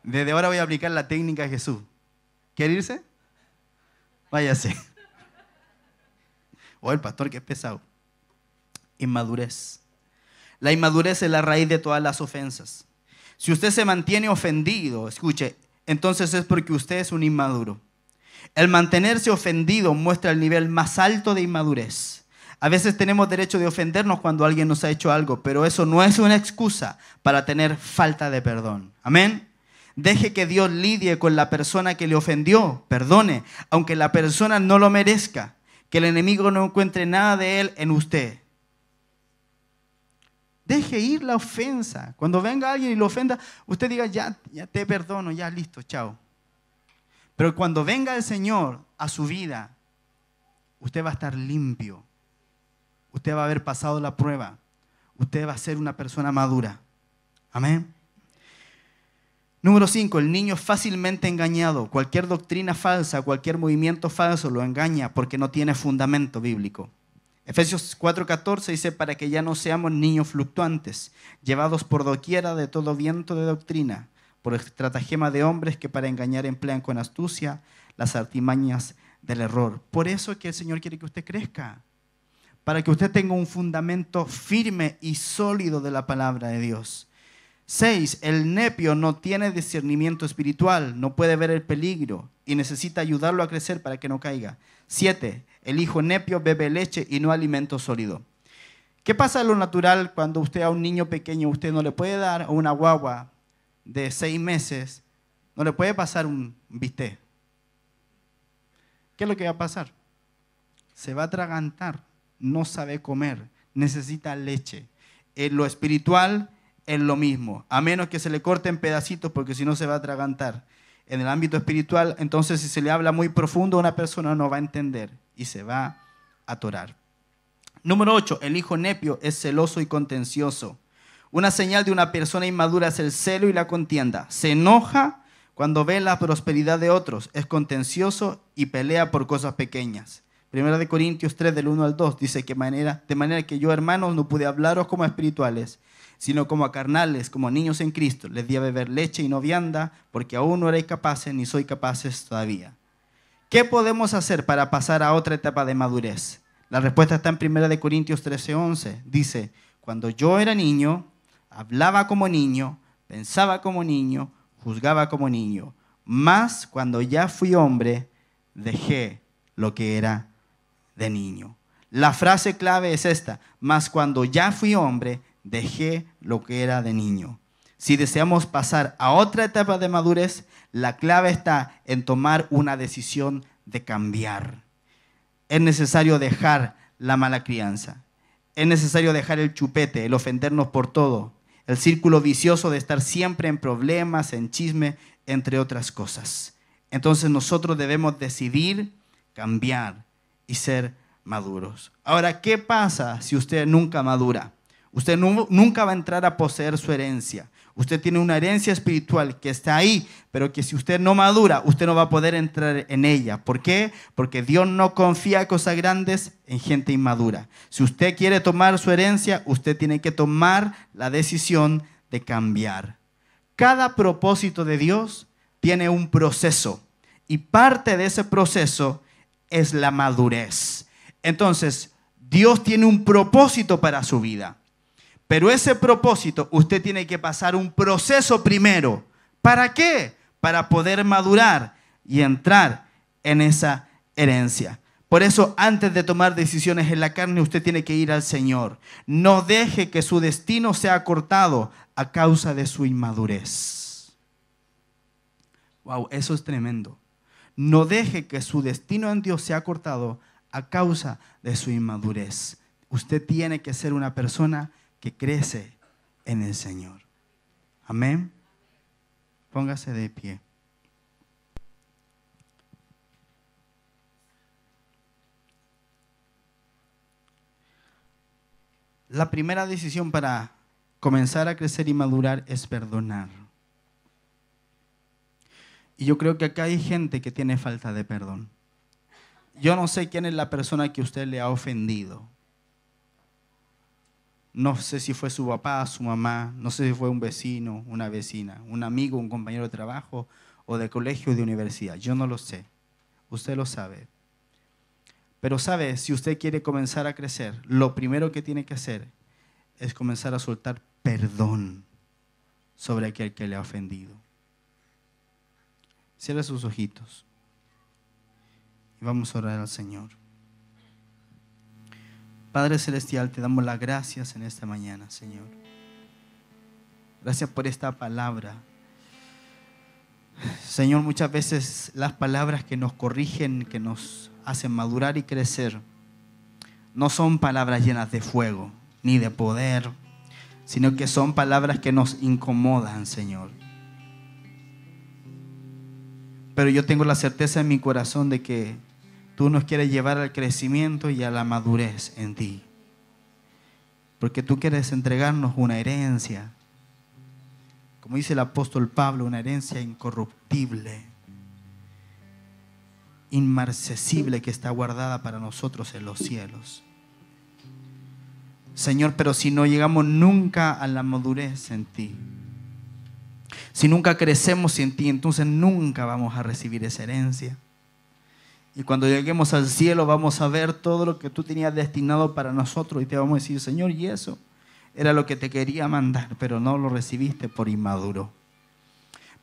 Desde ahora voy a aplicar la técnica de Jesús. ¿Quiere irse? Váyase. Oh, el pastor que es pesado. Inmadurez. La inmadurez es la raíz de todas las ofensas. Si usted se mantiene ofendido, escuche, entonces es porque usted es un inmaduro. El mantenerse ofendido muestra el nivel más alto de inmadurez. A veces tenemos derecho de ofendernos cuando alguien nos ha hecho algo, pero eso no es una excusa para tener falta de perdón. Amén. Deje que Dios lidie con la persona que le ofendió, perdone, aunque la persona no lo merezca, que el enemigo no encuentre nada de él en usted. Deje ir la ofensa. Cuando venga alguien y lo ofenda, usted diga, ya te perdono, ya listo, chao. Pero cuando venga el Señor a su vida, usted va a estar limpio. Usted va a haber pasado la prueba. Usted va a ser una persona madura. Amén. Número 5, el niño es fácilmente engañado. Cualquier doctrina falsa, cualquier movimiento falso lo engaña porque no tiene fundamento bíblico. Efesios 4:14 dice, para que ya no seamos niños fluctuantes, llevados por doquiera de todo viento de doctrina, por estratagema de hombres que para engañar emplean con astucia las artimañas del error. Por eso es que el Señor quiere que usted crezca, para que usted tenga un fundamento firme y sólido de la palabra de Dios. 6, el nepio no tiene discernimiento espiritual, no puede ver el peligro y necesita ayudarlo a crecer para que no caiga. 7, el hijo nepio bebe leche y no alimento sólido. ¿Qué pasa en lo natural cuando usted a un niño pequeño, usted no le puede dar a una guagua de 6 meses, no le puede pasar un bistec? ¿Qué es lo que va a pasar? Se va a atragantar, no sabe comer, necesita leche. En lo espiritual es lo mismo, a menos que se le corten pedacitos porque si no se va a atragantar. En el ámbito espiritual, entonces si se le habla muy profundo a una persona no va a entender y se va a atorar. Número 8, el hijo nepio es celoso y contencioso. Una señal de una persona inmadura es el celo y la contienda. Se enoja cuando ve la prosperidad de otros, es contencioso y pelea por cosas pequeñas. Primera de Corintios 3, del 1 al 2, dice que de manera que yo, hermanos, no pude hablaros como a espirituales, sino como a carnales, como a niños en Cristo. Les di a beber leche y no vianda, porque aún no erais capaces, ni sois capaces todavía. ¿Qué podemos hacer para pasar a otra etapa de madurez? La respuesta está en 1 Corintios 13:11. Dice, cuando yo era niño, hablaba como niño, pensaba como niño, juzgaba como niño. Mas cuando ya fui hombre, dejé lo que era de niño. La frase clave es esta, mas cuando ya fui hombre, dejé lo que era de niño. Si deseamos pasar a otra etapa de madurez, la clave está en tomar una decisión de cambiar. Es necesario dejar la mala crianza. Es necesario dejar el chupete, el ofendernos por todo, el círculo vicioso de estar siempre en problemas, en chisme, entre otras cosas. Entonces nosotros debemos decidir cambiar y ser maduros. Ahora, ¿qué pasa si usted nunca madura? Usted nunca va a entrar a poseer su herencia. Usted tiene una herencia espiritual que está ahí, pero que si usted no madura, usted no va a poder entrar en ella. ¿Por qué? Porque Dios no confía cosas grandes en gente inmadura. Si usted quiere tomar su herencia, usted tiene que tomar la decisión de cambiar. Cada propósito de Dios tiene un proceso y parte de ese proceso es la madurez. Entonces, Dios tiene un propósito para su vida. Pero ese propósito, usted tiene que pasar un proceso primero. ¿Para qué? Para poder madurar y entrar en esa herencia. Por eso, antes de tomar decisiones en la carne, usted tiene que ir al Señor. No deje que su destino sea cortado a causa de su inmadurez. Wow, eso es tremendo. No deje que su destino en Dios sea cortado a causa de su inmadurez. Usted tiene que ser una persona que crece en el Señor. Amén. Póngase de pie. La primera decisión para comenzar a crecer y madurar es perdonar. Y yo creo que acá hay gente que tiene falta de perdón. Yo no sé quién es la persona que usted le ha ofendido. No sé si fue su papá, su mamá, no sé si fue un vecino, una vecina, un amigo, un compañero de trabajo o de colegio o de universidad. Yo no lo sé. Usted lo sabe. Pero sabe, si usted quiere comenzar a crecer, lo primero que tiene que hacer es comenzar a soltar perdón sobre aquel que le ha ofendido. Cierre sus ojitos y vamos a orar al Señor. Padre Celestial, te damos las gracias en esta mañana, Señor. Gracias por esta palabra. Señor, muchas veces las palabras que nos corrigen, que nos hacen madurar y crecer, no son palabras llenas de fuego, ni de poder, sino que son palabras que nos incomodan, Señor. Pero yo tengo la certeza en mi corazón de que tú nos quieres llevar al crecimiento y a la madurez en ti. Porque tú quieres entregarnos una herencia, como dice el apóstol Pablo, una herencia incorruptible, inmarcesible, que está guardada para nosotros en los cielos. Señor, pero si no llegamos nunca a la madurez en ti, si nunca crecemos en ti, entonces nunca vamos a recibir esa herencia. Y cuando lleguemos al cielo vamos a ver todo lo que tú tenías destinado para nosotros y te vamos a decir, Señor, y eso era lo que te quería mandar, pero no lo recibiste por inmaduro.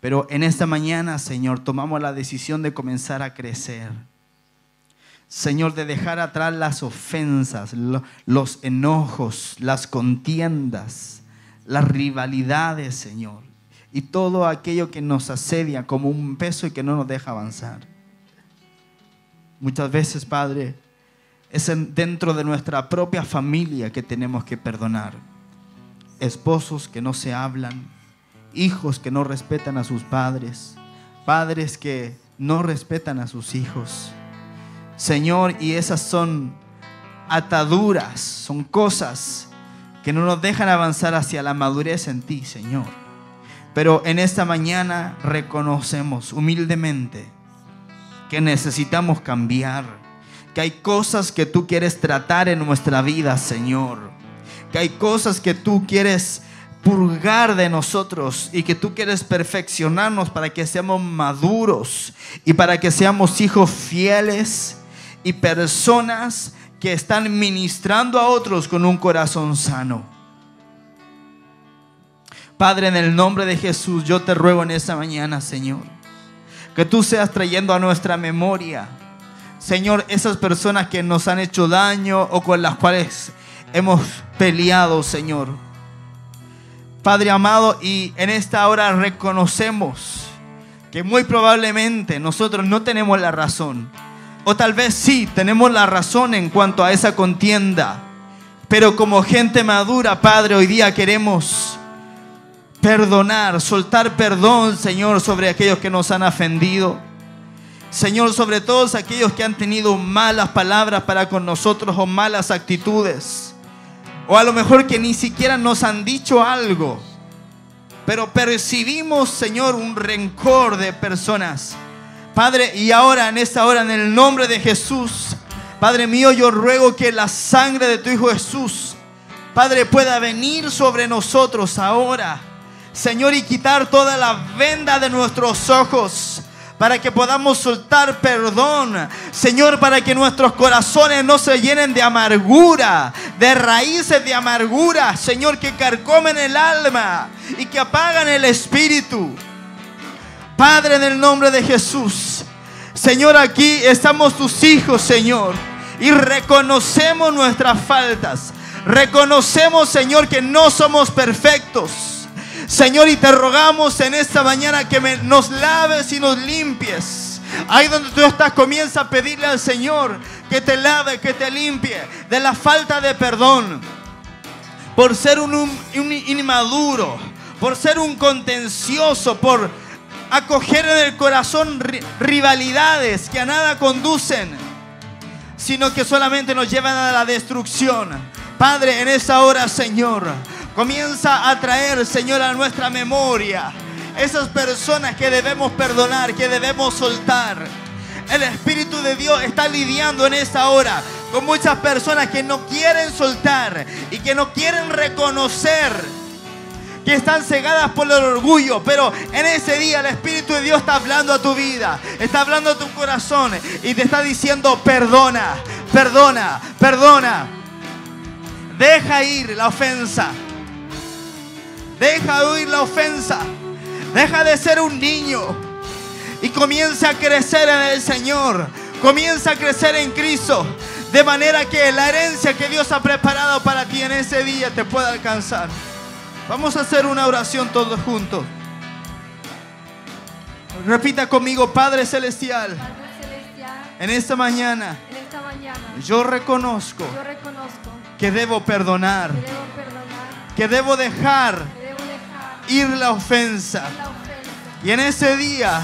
Pero en esta mañana, Señor, tomamos la decisión de comenzar a crecer. Señor, de dejar atrás las ofensas, los enojos, las contiendas, las rivalidades, Señor. Y todo aquello que nos asedia como un peso y que no nos deja avanzar. Muchas veces, Padre, es dentro de nuestra propia familia que tenemos que perdonar. Esposos que no se hablan, hijos que no respetan a sus padres, padres que no respetan a sus hijos. Señor, y esas son ataduras, son cosas que no nos dejan avanzar hacia la madurez en ti, Señor. Pero en esta mañana reconocemos humildemente que necesitamos cambiar, que hay cosas que tú quieres tratar en nuestra vida, Señor, que hay cosas que tú quieres purgar de nosotros y que tú quieres perfeccionarnos para que seamos maduros y para que seamos hijos fieles y personas que están ministrando a otros con un corazón sano. Padre, en el nombre de Jesús, yo te ruego en esta mañana, Señor, que tú seas trayendo a nuestra memoria, Señor, esas personas que nos han hecho daño o con las cuales hemos peleado, Señor. Padre amado, y en esta hora reconocemos que muy probablemente nosotros no tenemos la razón. O tal vez sí tenemos la razón en cuanto a esa contienda. Pero como gente madura, Padre, hoy día queremos perdonar, soltar perdón, Señor, sobre aquellos que nos han ofendido. Señor, sobre todos aquellos que han tenido malas palabras para con nosotros o malas actitudes. O a lo mejor que ni siquiera nos han dicho algo, pero percibimos, Señor, un rencor de personas. Padre, y ahora en esta hora, en el nombre de Jesús, Padre mío, yo ruego que la sangre de tu Hijo Jesús, Padre, pueda venir sobre nosotros ahora, Señor, y quitar toda la venda de nuestros ojos, para que podamos soltar perdón, Señor, para que nuestros corazones no se llenen de amargura, de raíces de amargura, Señor, que carcomen el alma y que apagan el espíritu. Padre, en el nombre de Jesús, Señor, aquí estamos tus hijos, Señor, y reconocemos nuestras faltas. Reconocemos, Señor, que no somos perfectos, Señor, y te rogamos en esta mañana que nos laves y nos limpies. Ahí donde tú estás, comienza a pedirle al Señor que te lave, que te limpie de la falta de perdón, por ser un inmaduro, por ser un contencioso, por acoger en el corazón rivalidades que a nada conducen, sino que solamente nos llevan a la destrucción. Padre, en esa hora, Señor, comienza a traer, Señor, a nuestra memoria esas personas que debemos perdonar, que debemos soltar. El Espíritu de Dios está lidiando en esta hora con muchas personas que no quieren soltar y que no quieren reconocer, que están cegadas por el orgullo. Pero en ese día el Espíritu de Dios está hablando a tu vida, está hablando a tu corazón y te está diciendo: perdona, perdona, perdona. Deja ir la ofensa. Deja huir la ofensa. Deja de ser un niño y comienza a crecer en el Señor. Comienza a crecer en Cristo, de manera que la herencia que Dios ha preparado para ti en ese día te pueda alcanzar. Vamos a hacer una oración todos juntos. Repita conmigo: Padre Celestial, en esta mañana, yo reconozco que debo perdonar, que debo dejar ir la ofensa. Y en ese día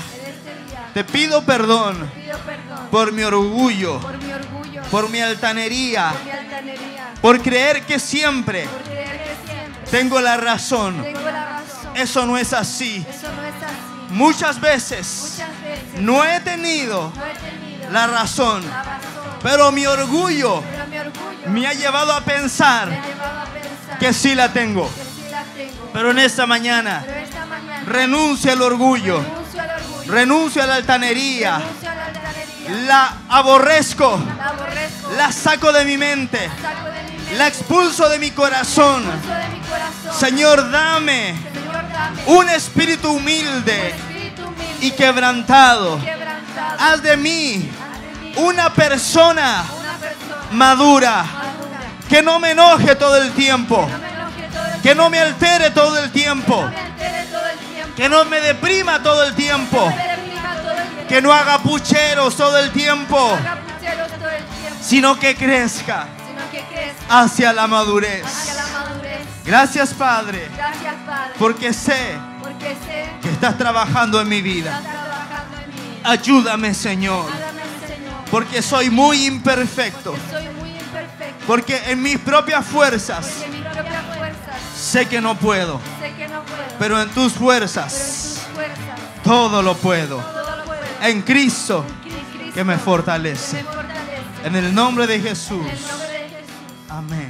te pido perdón por mi orgullo, por mi altanería, por creer que siempre tengo la razón. Eso no es así. Muchas veces no he tenido la razón, pero mi orgullo me ha llevado a pensar que sí la tengo. Pero en esta mañana renuncio al orgullo, renuncio a la altanería, la aborrezco, la saco de mi mente, la expulso de mi corazón. Señor, dame un espíritu humilde y quebrantado. Haz de mí una persona madura, que no me enoje todo el tiempo, que no me altere todo el tiempo, que no me deprima todo el tiempo, que no haga pucheros todo el tiempo, sino que crezca hacia la madurez. Gracias, Padre, porque sé que estás trabajando en mi vida. Ayúdame, Señor, porque soy muy imperfecto, porque en mis propias fuerzas sé que no puedo, pero en tus fuerzas todo lo puedo, en Cristo que me fortalece. En el nombre de Jesús. Amén.